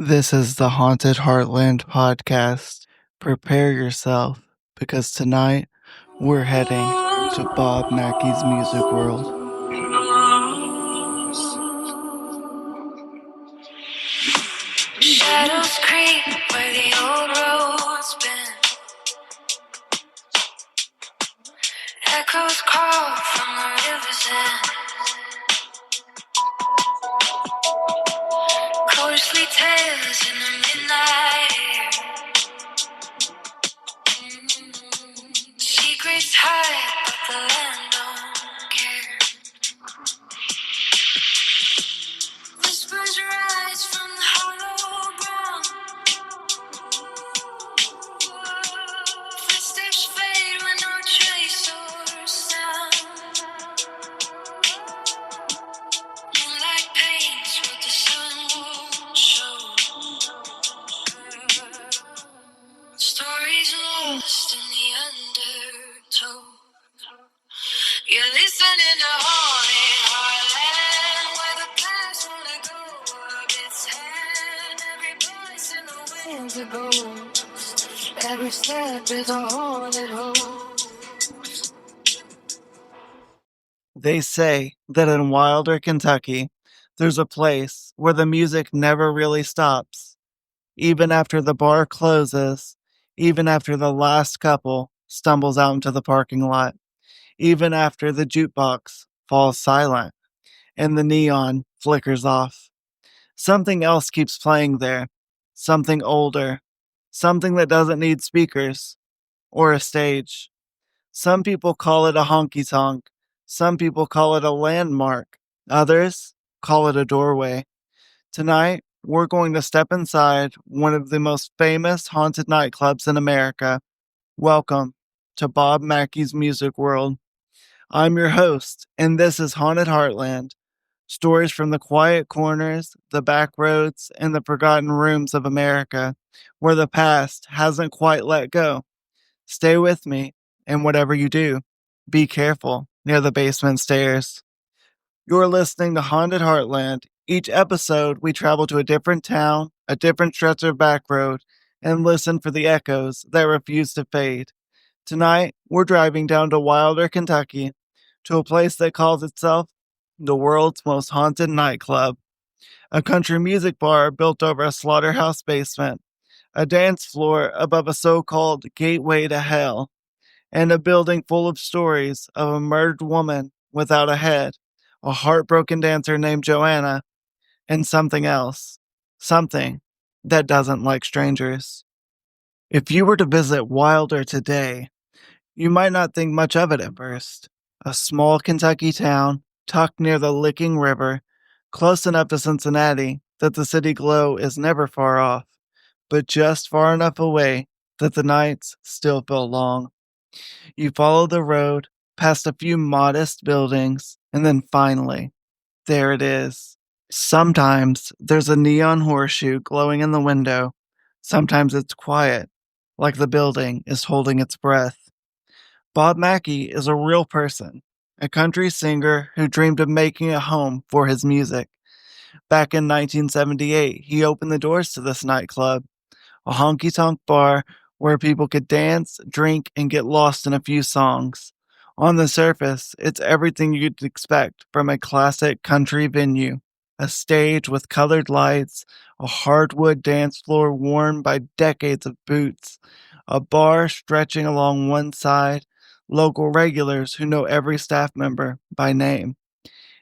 This is the Haunted Heartland podcast. Prepare yourself because tonight we're heading to Bob Mackey's music world. Shadows creep where the old road's been. Echoes call from the river's end. Ghostly tales in the midnight air. Secrets hide, but the land don't care. Whispers rise from the hollow ground. Footsteps fade with no trace or sound. Moonlight paints what the sun won't show. Stories lost in the undertow. You're listening to Haunted Heartland, where the past wanna go up its head. Every voice in the wind's a ghost. Every step is a haunted host. They say that in Wilder, Kentucky, there's a place where the music never really stops. Even after the bar closes, even after the last couple stumbles out into the parking lot, even after the jukebox falls silent and the neon flickers off. Something else keeps playing there, something older, something that doesn't need speakers or a stage. Some people call it a honky-tonk, some people call it a landmark, others call it a doorway. Tonight, we're going to step inside one of the most famous haunted nightclubs in America. Welcome to Bob Mackey's music world. I'm your host, and this is Haunted Heartland. Stories from the quiet corners, the back roads, and the forgotten rooms of America, where the past hasn't quite let go. Stay with me, and whatever you do, be careful near the basement stairs. You're listening to Haunted Heartland. Each episode, we travel to a different town, a different stretch of back road, and listen for the echoes that refuse to fade. Tonight, we're driving down to Wilder, Kentucky, to a place that calls itself the world's most haunted nightclub, a country music bar built over a slaughterhouse basement, a dance floor above a so-called gateway to hell, and a building full of stories of a murdered woman without a head, a heartbroken dancer named Joanna, and something else, something that doesn't like strangers. If you were to visit Wilder today, you might not think much of it at first. A small Kentucky town tucked near the Licking River, close enough to Cincinnati that the city glow is never far off, but just far enough away that the nights still feel long. You follow the road, past a few modest buildings, and then finally, there it is. Sometimes there's a neon horseshoe glowing in the window. Sometimes it's quiet, like the building is holding its breath. Bob Mackey is a real person, a country singer who dreamed of making a home for his music. Back in 1978, he opened the doors to this nightclub, a honky-tonk bar where people could dance, drink, and get lost in a few songs. On the surface, it's everything you'd expect from a classic country venue. A stage with colored lights, a hardwood dance floor worn by decades of boots, a bar stretching along one side, local regulars who know every staff member by name.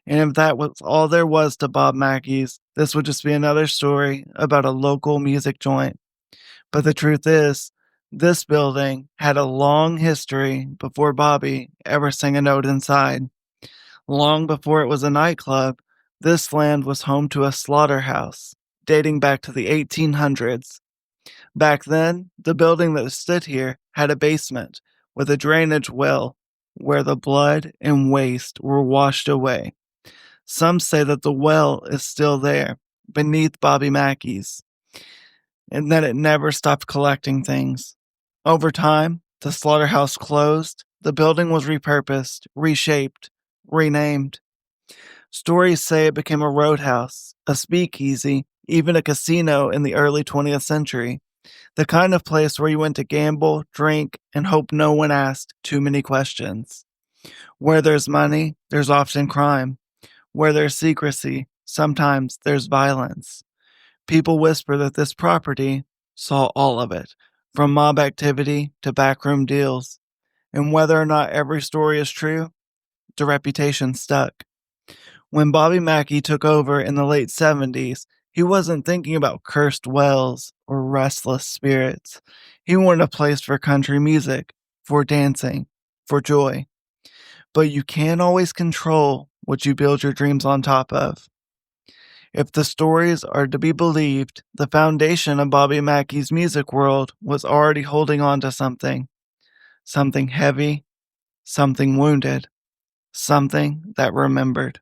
And if that was all there was to Bob Mackey's, this would just be another story about a local music joint. But the truth is, this building had a long history before Bobby ever sang a note inside. Long before it was a nightclub, this land was home to a slaughterhouse, dating back to the 1800s. Back then, the building that stood here had a basement with a drainage well where the blood and waste were washed away. Some say that the well is still there, beneath Bobby Mackey's, and that it never stopped collecting things. Over time, the slaughterhouse closed, the building was repurposed, reshaped, renamed. Stories say it became a roadhouse, a speakeasy, even a casino in the early 20th century, the kind of place where you went to gamble, drink, and hope no one asked too many questions. Where there's money, there's often crime. Where there's secrecy, sometimes there's violence. People whisper that this property saw all of it, from mob activity to backroom deals. And whether or not every story is true, the reputation stuck. When Bobby Mackey took over in the late 70s, he wasn't thinking about cursed wells or restless spirits. He wanted a place for country music, for dancing, for joy. But you can't always control what you build your dreams on top of. If the stories are to be believed, the foundation of Bobby Mackey's music world was already holding on to something. Something heavy, something wounded, something that remembered.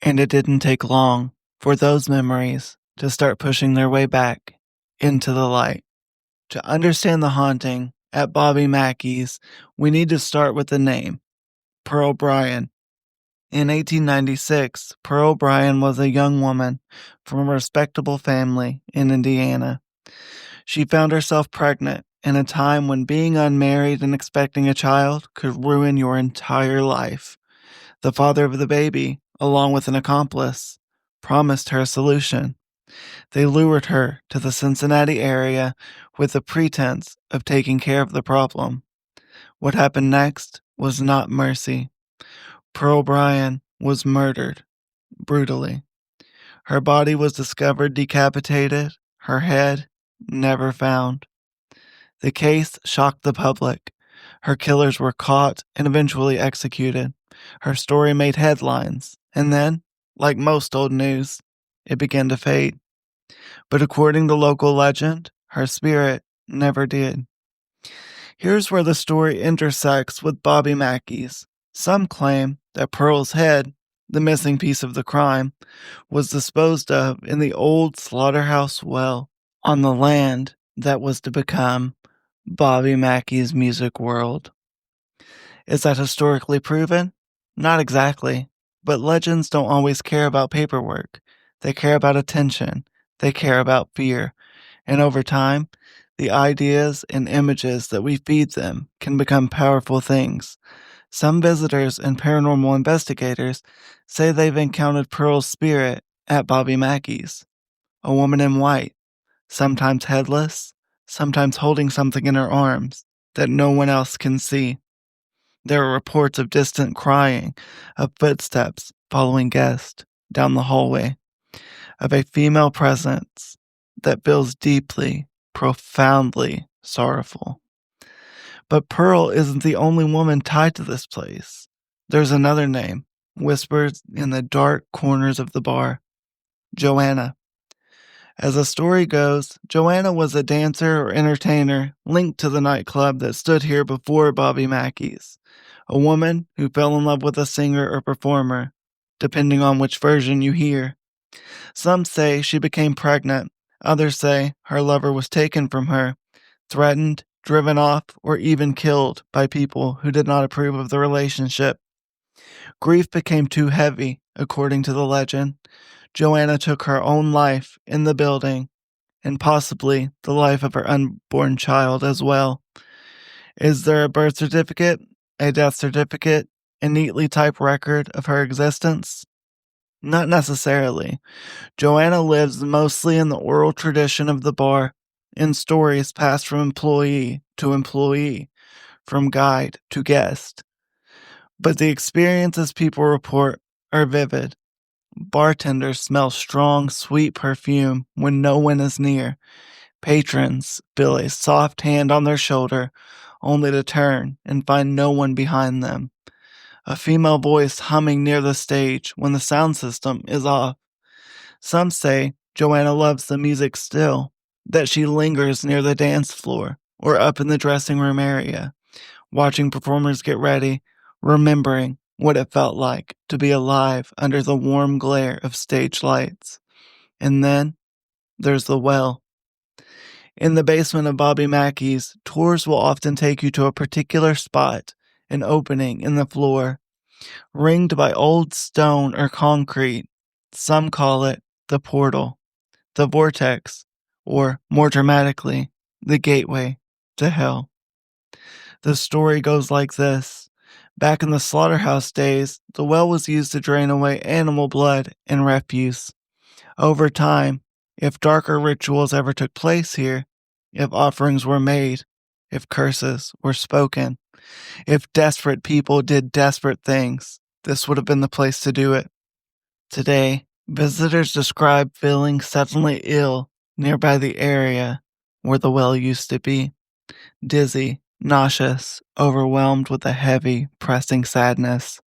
And it didn't take long for those memories to start pushing their way back into the light. To understand the haunting at Bobby Mackey's, we need to start with the name, Pearl Bryan. In 1896, Pearl Bryan was a young woman from a respectable family in Indiana. She found herself pregnant in a time when being unmarried and expecting a child could ruin your entire life. The father of the baby, along with an accomplice, promised her a solution. They lured her to the Cincinnati area with the pretense of taking care of the problem. What happened next was not mercy. Pearl Bryan was murdered, brutally. Her body was discovered decapitated, her head never found. The case shocked the public. Her killers were caught and eventually executed. Her story made headlines, and then, like most old news, it began to fade. But according to local legend, her spirit never did. Here's where the story intersects with Bobby Mackey's. Some claim that Pearl's head, the missing piece of the crime, was disposed of in the old slaughterhouse well on the land that was to become Bobby Mackey's music world. Is that historically proven? Not exactly, but legends don't always care about paperwork. They care about attention. They care about fear. And over time, the ideas and images that we feed them can become powerful things. Some visitors and paranormal investigators say they've encountered Pearl's spirit at Bobby Mackey's. A woman in white, sometimes headless, sometimes holding something in her arms that no one else can see. There are reports of distant crying, of footsteps following guests down the hallway, of a female presence that feels deeply, profoundly sorrowful. But Pearl isn't the only woman tied to this place. There's another name, whispered in the dark corners of the bar, Joanna. As the story goes, Joanna was a dancer or entertainer linked to the nightclub that stood here before Bobby Mackey's. A woman who fell in love with a singer or performer, depending on which version you hear. Some say she became pregnant. Others say her lover was taken from her, threatened, driven off, or even killed by people who did not approve of the relationship. Grief became too heavy, according to the legend. Joanna took her own life in the building, and possibly the life of her unborn child as well. Is there a birth certificate, a death certificate, a neatly typed record of her existence? Not necessarily. Joanna lives mostly in the oral tradition of the bar, in stories passed from employee to employee, from guide to guest. But the experiences people report are vivid. Bartenders smell strong, sweet perfume when no one is near. Patrons feel a soft hand on their shoulder, only to turn and find no one behind them. A female voice humming near the stage when the sound system is off. Some say Joanna loves the music still, that she lingers near the dance floor or up in the dressing room area, watching performers get ready, remembering what it felt like to be alive under the warm glare of stage lights. And then there's the well. In the basement of Bobby Mackey's, tours will often take you to a particular spot, an opening in the floor, ringed by old stone or concrete. Some call it the portal. the vortex, or more dramatically, the gateway to hell. The story goes like this. Back in the slaughterhouse days, the well was used to drain away animal blood and refuse. Over time, if darker rituals ever took place here, if offerings were made, if curses were spoken, if desperate people did desperate things, this would have been the place to do it. Today, visitors describe feeling suddenly ill nearby the area where the well used to be. Dizzy, nauseous, overwhelmed with a heavy, pressing sadness.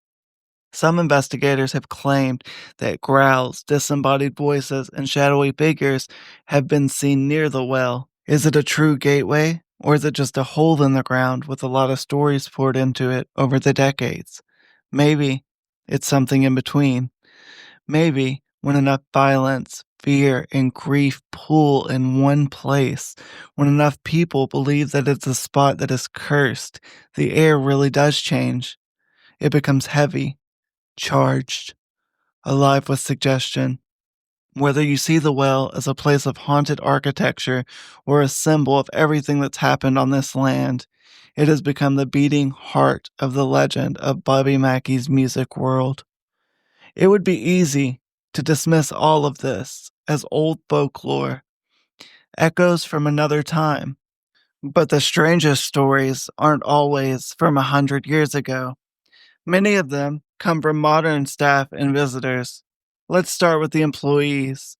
Some investigators have claimed that growls, disembodied voices, and shadowy figures have been seen near the well. Is it a true gateway, or is it just a hole in the ground with a lot of stories poured into it over the decades? Maybe it's something in between. Maybe when enough violence, fear, and grief pool in one place, when enough people believe that it's a spot that is cursed, the air really does change. It becomes heavy, charged, alive with suggestion. Whether you see the well as a place of haunted architecture or a symbol of everything that's happened on this land, it has become the beating heart of the legend of Bobby Mackey's music world. It would be easy to dismiss all of this as old folklore, echoes from another time. But the strangest stories aren't always from 100 years ago. Many of them come from modern staff and visitors. Let's start with the employees.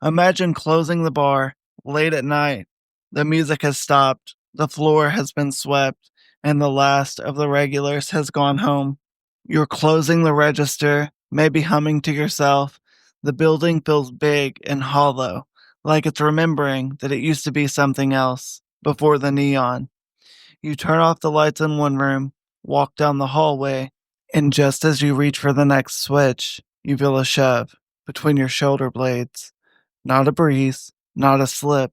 Imagine closing the bar late at night. The music has stopped, the floor has been swept, and the last of the regulars has gone home. You're closing the register, maybe humming to yourself. The building feels big and hollow, like it's remembering that it used to be something else before the neon. You turn off the lights in one room, walk down the hallway, and just as you reach for the next switch, you feel a shove between your shoulder blades. Not a breeze, not a slip,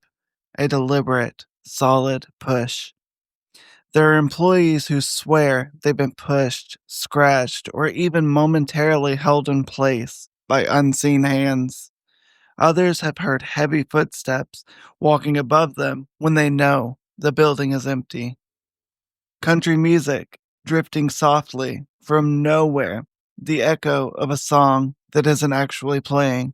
a deliberate, solid push. There are employees who swear they've been pushed, scratched, or even momentarily held in place by unseen hands. Others have heard heavy footsteps walking above them when they know the building is empty. Country music drifting softly from nowhere, the echo of a song that isn't actually playing.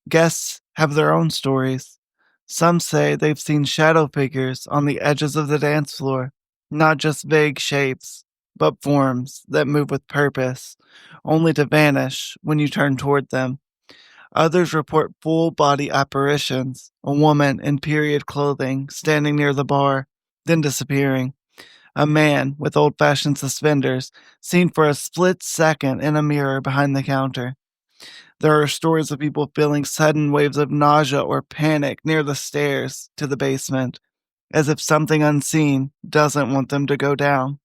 Guests have their own stories. Some say they've seen shadow figures on the edges of the dance floor, not just vague shapes, but forms that move with purpose, only to vanish when you turn toward them. Others report full body apparitions, a woman in period clothing standing near the bar, then disappearing. A man with old fashioned suspenders seen for a split second in a mirror behind the counter. There are stories of people feeling sudden waves of nausea or panic near the stairs to the basement, as if something unseen doesn't want them to go down.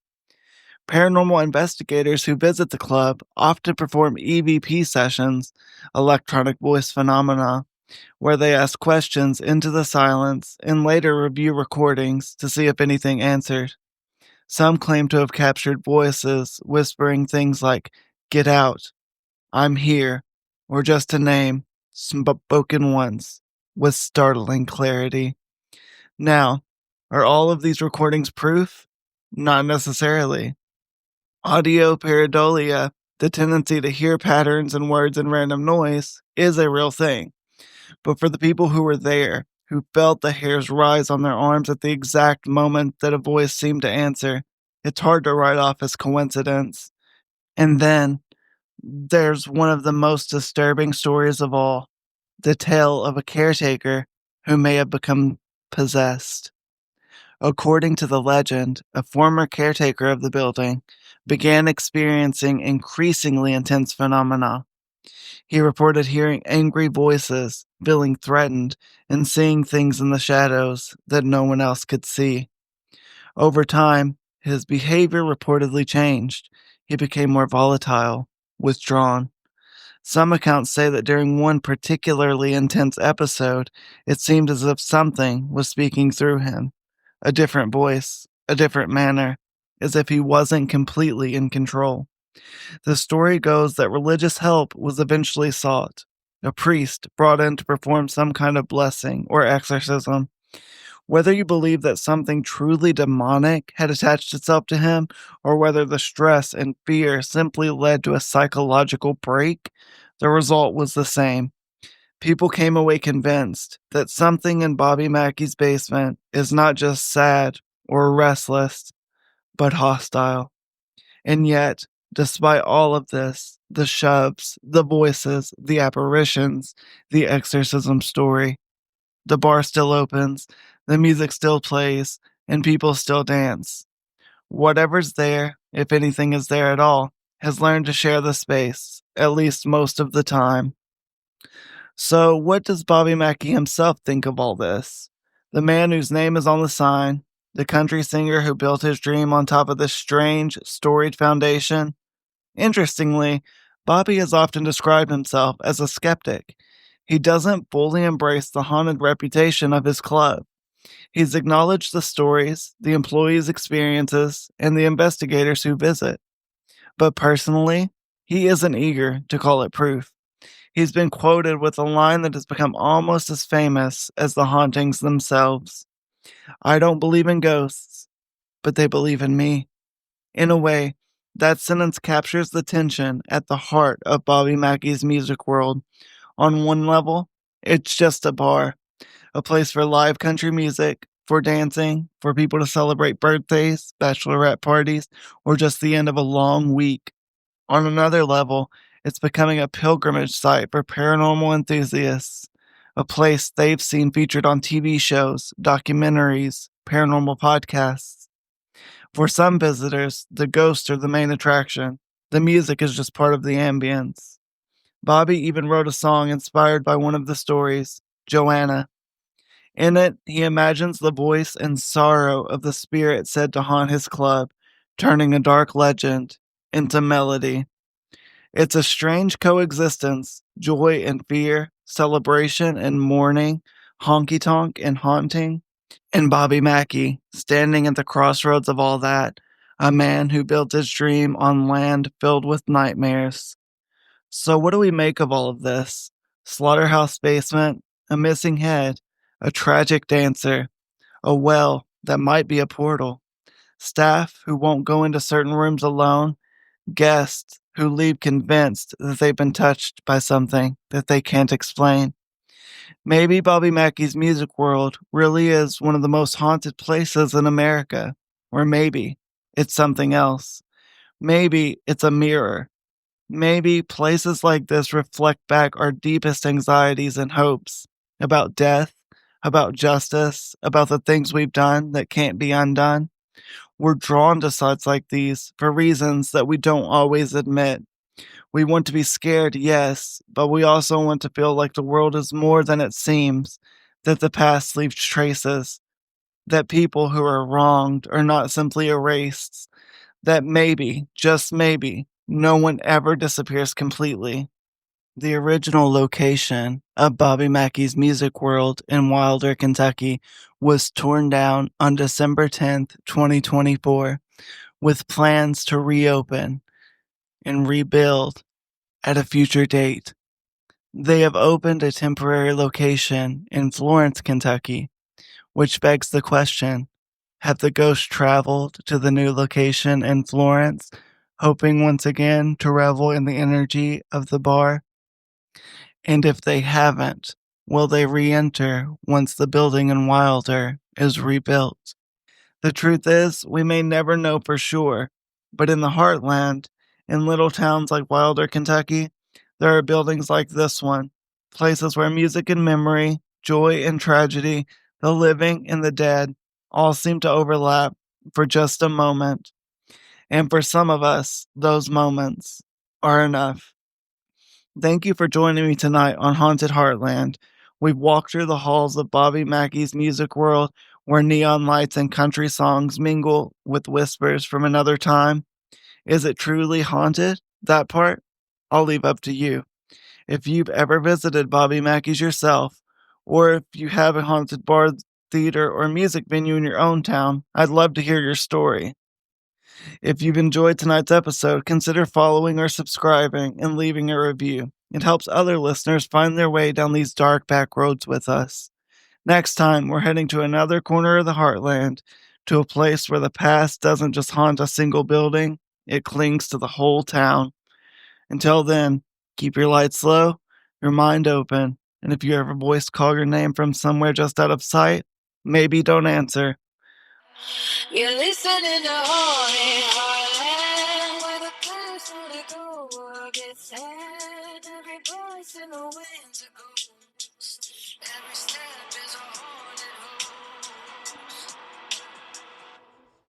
Paranormal investigators who visit the club often perform EVP sessions, electronic voice phenomena, where they ask questions into the silence and later review recordings to see if anything answered. Some claim to have captured voices whispering things like, "Get out," "I'm here," or just a name, spoken once, with startling clarity. Now, are all of these recordings proof? Not necessarily. Audio pareidolia, the tendency to hear patterns and words in random noise, is a real thing. But for the people who were there, who felt the hairs rise on their arms at the exact moment that a voice seemed to answer, it's hard to write off as coincidence. And then, there's one of the most disturbing stories of all, the tale of a caretaker who may have become possessed. According to the legend, a former caretaker of the building began experiencing increasingly intense phenomena. He reported hearing angry voices, feeling threatened, and seeing things in the shadows that no one else could see. Over time, his behavior reportedly changed. He became more volatile, withdrawn. Some accounts say that during one particularly intense episode, it seemed as if something was speaking through him. A different voice, a different manner, as if he wasn't completely in control. The story goes that religious help was eventually sought. a priest brought in to perform some kind of blessing or exorcism. Whether you believe that something truly demonic had attached itself to him, or whether the stress and fear simply led to a psychological break, the result was the same. People came away convinced that something in Bobby Mackey's basement is not just sad or restless, but hostile. And yet, despite all of this, the shoves, the voices, the apparitions, the exorcism story, the bar still opens, the music still plays, and people still dance. Whatever's there, if anything is there at all, has learned to share the space, at least most of the time. So, what does Bobby Mackey himself think of all this? The man whose name is on the sign, the country singer who built his dream on top of this strange, storied foundation? Interestingly, Bobby has often described himself as a skeptic. He doesn't fully embrace the haunted reputation of his club. He's acknowledged the stories, the employees' experiences, and the investigators who visit. But personally, he isn't eager to call it proof. He's been quoted with a line that has become almost as famous as the hauntings themselves. I don't believe in ghosts, but they believe in me. In a way, that sentence captures the tension at the heart of Bobby Mackey's music world. On one level, it's just a bar, a place for live country music, for dancing, for people to celebrate birthdays, bachelorette parties, or just the end of a long week. On another level, it's becoming a pilgrimage site for paranormal enthusiasts, a place they've seen featured on TV shows, documentaries, paranormal podcasts. For some visitors, the ghosts are the main attraction. The music is just part of the ambience. Bobby even wrote a song inspired by one of the stories, Joanna. In it, he imagines the voice and sorrow of the spirit said to haunt his club, turning a dark legend into melody. It's a strange coexistence, joy and fear, celebration and mourning, honky-tonk and haunting. And Bobby Mackey, standing at the crossroads of all that, a man who built his dream on land filled with nightmares. So what do we make of all of this? Slaughterhouse basement, a missing head, a tragic dancer, a well that might be a portal, staff who won't go into certain rooms alone, guests who leave convinced that they've been touched by something that they can't explain. Maybe Bobby Mackey's music world really is one of the most haunted places in America. Or maybe it's something else. Maybe it's a mirror. Maybe places like this reflect back our deepest anxieties and hopes about death, about justice, about the things we've done that can't be undone. We're drawn to sites like these for reasons that we don't always admit. We want to be scared, yes, but we also want to feel like the world is more than it seems, that the past leaves traces, that people who are wronged are not simply erased, that maybe, just maybe, no one ever disappears completely. The original location of Bobby Mackey's Music World in Wilder, Kentucky, was torn down on December 10th, 2024, with plans to reopen and rebuild at a future date. They have opened a temporary location in Florence, Kentucky, which begs the question, have the ghosts traveled to the new location in Florence, hoping once again to revel in the energy of the bar? And if they haven't, will they re-enter once the building in Wilder is rebuilt? The truth is, we may never know for sure, but in the heartland, in little towns like Wilder, Kentucky, there are buildings like this one, places where music and memory, joy and tragedy, the living and the dead, all seem to overlap for just a moment. And for some of us, those moments are enough. Thank you for joining me tonight on Haunted Heartland. We've walked through the halls of Bobby Mackey's music world, where neon lights and country songs mingle with whispers from another time. Is it truly haunted? That part? I'll leave up to you. If you've ever visited Bobby Mackey's yourself, or if you have a haunted bar, theater, or music venue in your own town, I'd love to hear your story. If you've enjoyed tonight's episode, consider following or subscribing and leaving a review. It helps other listeners find their way down these dark back roads with us. Next time, we're heading to another corner of the Heartland, to a place where the past doesn't just haunt a single building, it clings to the whole town. Until then, keep your lights low, your mind open, and if you hear a voice call your name from somewhere just out of sight, maybe don't answer. You're listening to Haunted Heartland, where the past wanna go, where it's sad. Every voice in the winds are